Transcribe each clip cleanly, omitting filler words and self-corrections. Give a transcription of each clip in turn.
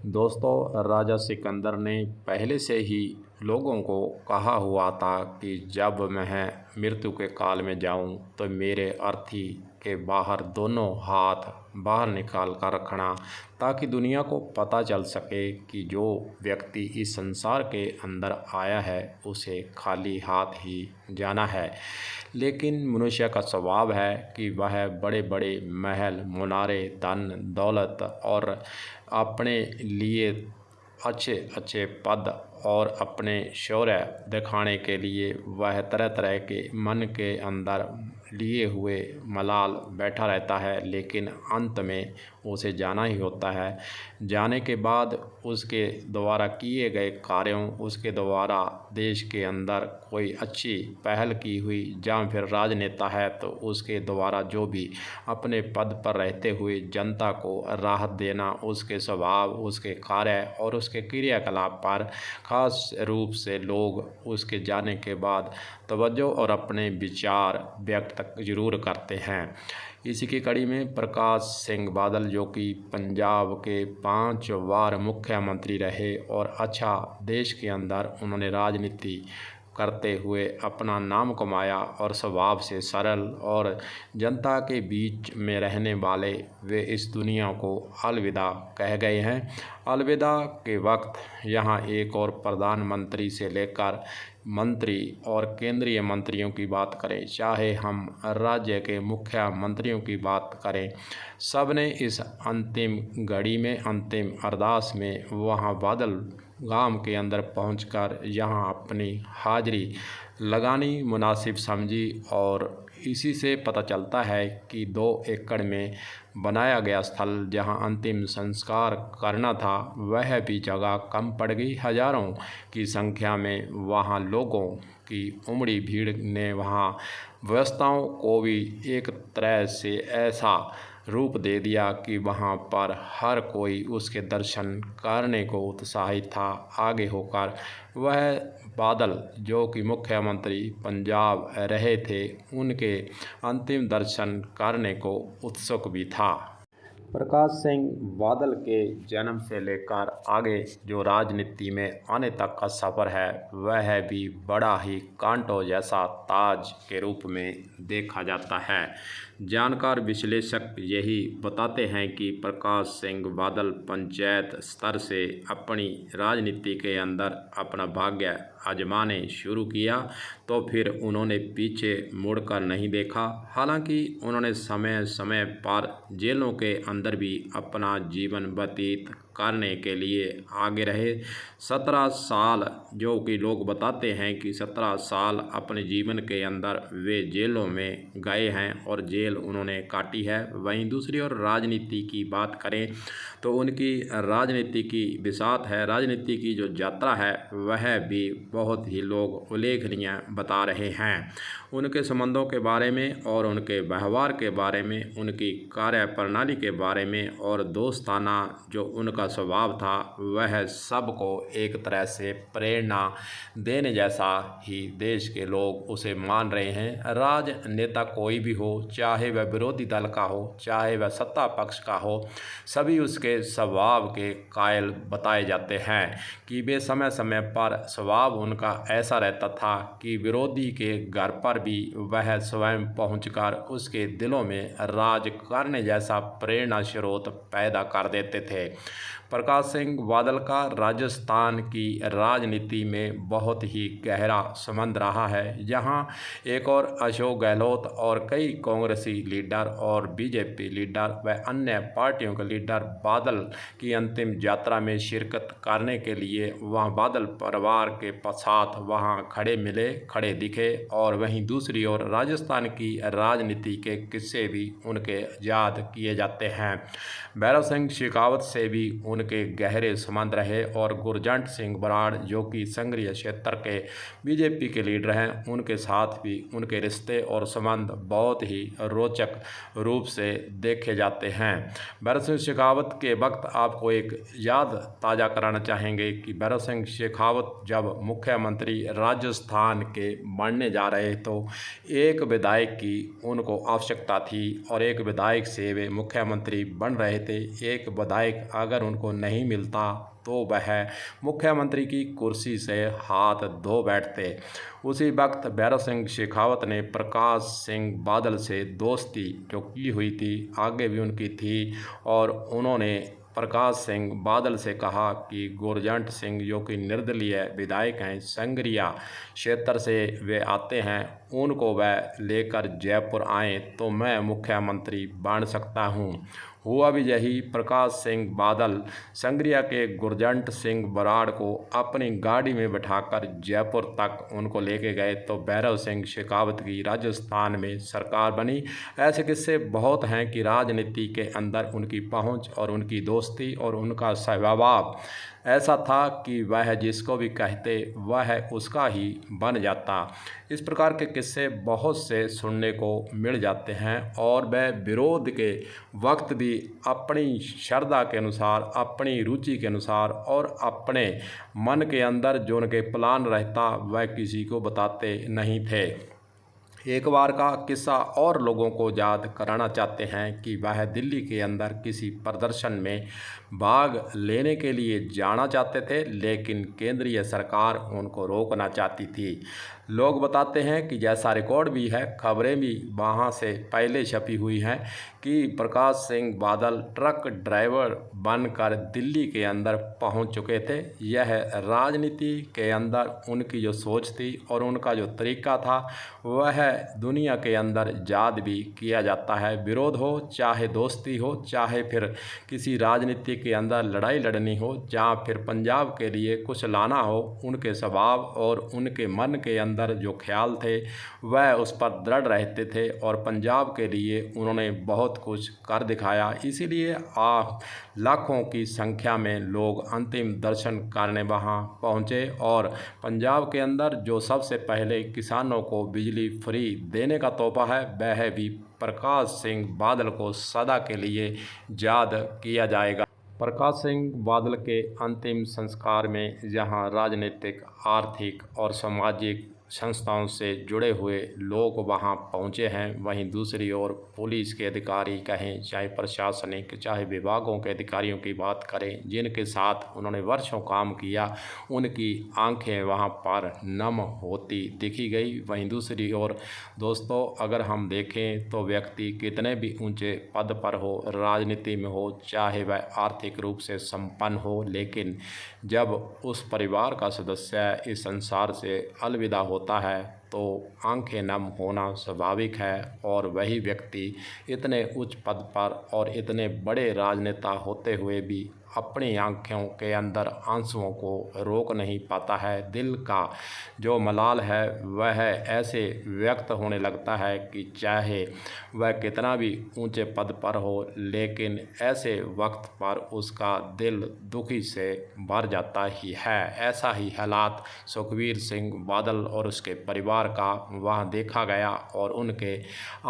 दोस्तों, राजा सिकंदर ने पहले से ही लोगों को कहा हुआ था कि जब मैं मृत्यु के काल में जाऊं तो मेरे अर्थी के बाहर दोनों हाथ बाहर निकाल कर रखना, ताकि दुनिया को पता चल सके कि जो व्यक्ति इस संसार के अंदर आया है उसे खाली हाथ ही जाना है। लेकिन मनुष्य का स्वभाव है कि वह बड़े बड़े महल, मुनारे, धन दौलत और अपने लिए अच्छे अच्छे पद और अपने शौर्य दिखाने के लिए वह तरह तरह के मन के अंदर लिए हुए मलाल बैठा रहता है, लेकिन अंत में उसे जाना ही होता है। जाने के बाद उसके द्वारा किए गए कार्यों, उसके द्वारा देश के अंदर कोई अच्छी पहल की हुई या फिर राजनेता है तो उसके द्वारा जो भी अपने पद पर रहते हुए जनता को राहत देना, उसके स्वभाव, उसके कार्य और उसके क्रियाकलाप पर खास रूप से लोग उसके जाने के बाद तवज्जो और अपने विचार व्यक्त ज़रूर करते हैं। इसी की कड़ी में प्रकाश सिंह बादल, जो कि पंजाब के 5 बार मुख्यमंत्री रहे और अच्छा देश के अंदर उन्होंने राजनीति करते हुए अपना नाम कमाया और स्वभाव से सरल और जनता के बीच में रहने वाले वे इस दुनिया को अलविदा कह गए हैं। अलविदा के वक्त यहाँ एक और प्रधानमंत्री से लेकर मंत्री और केंद्रीय मंत्रियों की बात करें, चाहे हम राज्य के मुख्यमंत्रियों की बात करें, सब ने इस अंतिम घड़ी में, अंतिम अरदास में वहाँ बादल गांव के अंदर पहुंचकर यहाँ अपनी हाजिरी लगानी मुनासिब समझी। और इसी से पता चलता है कि 2 एकड़ में बनाया गया स्थल जहां अंतिम संस्कार करना था, वह भी जगह कम पड़ गई। हजारों की संख्या में वहां लोगों की उमड़ी भीड़ ने वहां व्यवस्थाओं को भी एक तरह से ऐसा रूप दे दिया कि वहाँ पर हर कोई उसके दर्शन करने को उत्साहित था। आगे होकर वह बादल, जो कि मुख्यमंत्री पंजाब रहे थे, उनके अंतिम दर्शन करने को उत्सुक भी था। प्रकाश सिंह बादल के जन्म से लेकर आगे जो राजनीति में आने तक का सफ़र है, वह भी बड़ा ही कांटों जैसा ताज के रूप में देखा जाता है। जानकार विश्लेषक यही बताते हैं कि प्रकाश सिंह बादल पंचायत स्तर से अपनी राजनीति के अंदर अपना भाग्य आजमाने शुरू किया तो फिर उन्होंने पीछे मुड़कर नहीं देखा। हालांकि उन्होंने समय समय पर जेलों के अंदर भी अपना जीवन व्यतीत करने के लिए आगे रहे। 17 साल, जो कि लोग बताते हैं कि 17 साल अपने जीवन के अंदर वे जेलों में गए हैं और जेल उन्होंने काटी है। वहीं दूसरी ओर राजनीति की बात करें तो उनकी राजनीति की बिसात है, राजनीति की जो यात्रा है वह भी बहुत ही लोग उल्लेखनीय बता रहे हैं। उनके संबंधों के बारे में और उनके व्यवहार के बारे में, उनकी कार्य प्रणाली के बारे में और दोस्ताना जो उनका स्वभाव था, वह सबको एक तरह से प्रेरणा देने जैसा ही देश के लोग उसे मान रहे हैं। राजनेता कोई भी हो, चाहे वह विरोधी दल का हो, चाहे वह सत्ता पक्ष का हो, सभी उसके स्वभाव के कायल बताए जाते हैं कि वे समय समय पर स्वभाव उनका ऐसा रहता था कि विरोधी के घर पर भी वह स्वयं पहुंचकर उसके दिलों में राज करने जैसा प्रेरणा स्रोत पैदा कर देते थे। प्रकाश सिंह बादल का राजस्थान की राजनीति में बहुत ही गहरा संबंध रहा है। यहाँ एक और अशोक गहलोत और कई कांग्रेसी लीडर और बीजेपी लीडर व अन्य पार्टियों के लीडर बादल की अंतिम यात्रा में शिरकत करने के लिए वहाँ बादल परिवार के साथ वहाँ खड़े दिखे। और वहीं दूसरी ओर राजस्थान की राजनीति के किस्से भी उनके याद किए जाते हैं। भैरव सिंह शेखावत से भी उनके गहरे संबंध रहे और गुरजंट सिंह बराड़, जो कि संघीय क्षेत्र के बीजेपी के लीडर हैं, उनके साथ भी उनके रिश्ते और संबंध बहुत ही रोचक रूप से देखे जाते हैं। भैरव सिंह शेखावत के वक्त आपको एक याद ताज़ा कराना चाहेंगे कि भैरव सिंह शेखावत जब मुख्यमंत्री राजस्थान के बनने जा रहे तो एक विधायक की उनको आवश्यकता थी और एक विधायक से वे मुख्यमंत्री बन रहे थे। एक विधायक अगर उनको को नहीं मिलता तो वह मुख्यमंत्री की कुर्सी से हाथ धो बैठते। उसी वक्त भैरव सिंह शेखावत ने प्रकाश सिंह बादल से दोस्ती जो की हुई थी आगे भी उनकी थी, और उन्होंने प्रकाश सिंह बादल से कहा कि गुरजंट सिंह जो कि निर्दलीय विधायक हैं, संगरिया क्षेत्र से वे आते हैं, उनको वह लेकर जयपुर आएँ तो मैं मुख्यमंत्री बन सकता हूं। हुआ भी यही। प्रकाश सिंह बादल संगरिया के गुरजंट सिंह बराड़ को अपनी गाड़ी में बिठाकर जयपुर तक उनको लेके गए तो भैरव सिंह शेखावत की राजस्थान में सरकार बनी। ऐसे किस्से बहुत हैं कि राजनीति के अंदर उनकी पहुंच और उनकी दोस्ती और उनका स्वभाव ऐसा था कि वह जिसको भी कहते वह उसका ही बन जाता। इस प्रकार के किस्से बहुत से सुनने को मिल जाते हैं, और वह विरोध के वक्त भी अपनी श्रद्धा के अनुसार, अपनी रुचि के अनुसार और अपने मन के अंदर जो उनके प्लान रहता वह किसी को बताते नहीं थे। एक बार का किस्सा और लोगों को याद कराना चाहते हैं कि वह दिल्ली के अंदर किसी प्रदर्शन में भाग लेने के लिए जाना चाहते थे, लेकिन केंद्रीय सरकार उनको रोकना चाहती थी। लोग बताते हैं कि जैसा रिकॉर्ड भी है, खबरें भी वहाँ से पहले छपी हुई हैं कि प्रकाश सिंह बादल ट्रक ड्राइवर बनकर दिल्ली के अंदर पहुँच चुके थे। यह राजनीति के अंदर उनकी जो सोच थी और उनका जो तरीका था वह दुनिया के अंदर याद भी किया जाता है। विरोध हो चाहे दोस्ती हो, चाहे फिर किसी राजनीति के अंदर लड़ाई लड़नी हो, जहाँ फिर पंजाब के लिए कुछ लाना हो, उनके स्वभाव और उनके मन के अंदर जो ख्याल थे वह उस पर दृढ़ रहते थे, और पंजाब के लिए उन्होंने बहुत कुछ कर दिखाया। इसीलिए लाखों की संख्या में लोग अंतिम दर्शन करने वहाँ पहुँचे, और पंजाब के अंदर जो सबसे पहले किसानों को बिजली फ्री देने का तोहफा है वह भी प्रकाश सिंह बादल को सदा के लिए याद किया जाएगा। प्रकाश सिंह बादल के अंतिम संस्कार में जहां राजनीतिक, आर्थिक और सामाजिक संस्थाओं से जुड़े हुए लोग वहां पहुंचे हैं, वहीं दूसरी ओर पुलिस के अधिकारी कहें, चाहे प्रशासनिक, चाहे विभागों के अधिकारियों की बात करें, जिनके साथ उन्होंने वर्षों काम किया, उनकी आंखें वहां पर नम होती दिखी गई। वहीं दूसरी ओर दोस्तों, अगर हम देखें तो व्यक्ति कितने भी ऊंचे पद पर हो, राजनीति में हो, चाहे वह आर्थिक रूप से संपन्न हो, लेकिन जब उस परिवार का सदस्य इस संसार से अलविदा होता है तो आंखें नम होना स्वाभाविक है। और वही व्यक्ति इतने उच्च पद पर और इतने बड़े राजनेता होते हुए भी अपनी आँखों के अंदर आंसुओं को रोक नहीं पाता है। दिल का जो मलाल है वह ऐसे व्यक्त होने लगता है कि चाहे वह कितना भी ऊंचे पद पर हो, लेकिन ऐसे वक्त पर उसका दिल दुखी से भर जाता ही है। ऐसा ही हालात सुखबीर सिंह बादल और उसके परिवार का वहाँ देखा गया, और उनके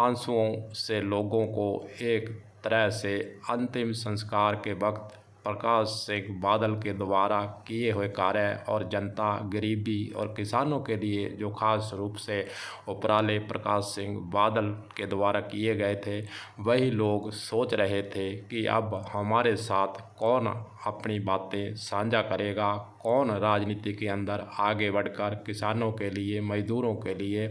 आंसुओं से लोगों को एक तरह से अंतिम संस्कार के वक्त प्रकाश सिंह बादल के द्वारा किए हुए कार्य और जनता, गरीबी और किसानों के लिए जो खास रूप से उपराले प्रकाश सिंह बादल के द्वारा किए गए थे, वही लोग सोच रहे थे कि अब हमारे साथ कौन अपनी बातें साझा करेगा, कौन राजनीति के अंदर आगे बढ़कर किसानों के लिए, मजदूरों के लिए,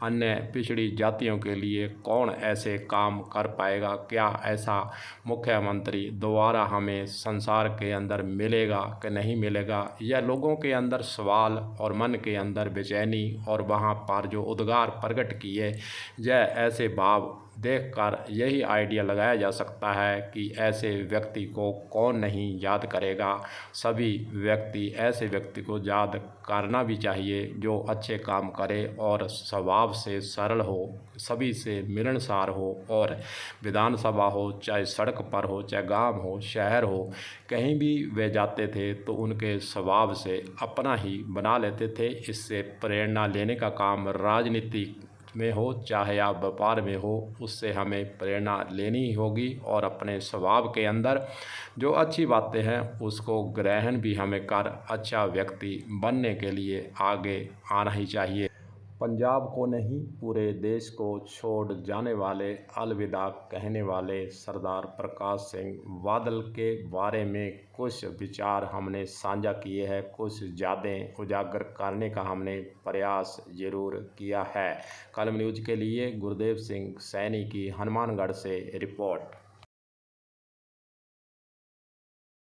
अन्य पिछड़ी जातियों के लिए कौन ऐसे काम कर पाएगा। क्या ऐसा मुख्यमंत्री दोबारा हमें संसार के अंदर मिलेगा कि नहीं मिलेगा। यह लोगों के अंदर सवाल और मन के अंदर बेचैनी और वहाँ पर जो उद्गार प्रकट किए, यह ऐसे भाव देखकर यही आइडिया लगाया जा सकता है कि ऐसे व्यक्ति को कौन नहीं याद करेगा। सभी व्यक्ति ऐसे व्यक्ति को याद करना भी चाहिए जो अच्छे काम करे और स्वभाव से सरल हो, सभी से मिलनसार हो, और विधानसभा हो, चाहे सड़क पर हो, चाहे गांव हो, शहर हो, कहीं भी वे जाते थे तो उनके स्वभाव से अपना ही बना लेते थे। इससे प्रेरणा लेने का काम राजनीति में हो चाहे आप व्यापार में हो, उससे हमें प्रेरणा लेनी ही होगी, और अपने स्वभाव के अंदर जो अच्छी बातें हैं उसको ग्रहण भी हमें कर अच्छा व्यक्ति बनने के लिए आगे आना ही चाहिए। पंजाब को नहीं पूरे देश को छोड़ जाने वाले अलविदा कहने वाले सरदार प्रकाश सिंह बादल के बारे में कुछ विचार हमने साझा किए हैं, कुछ यादें उजागर करने का हमने प्रयास ज़रूर किया है। कलम न्यूज़ के लिए गुरदेव सिंह सैनी की हनुमानगढ़ से रिपोर्ट।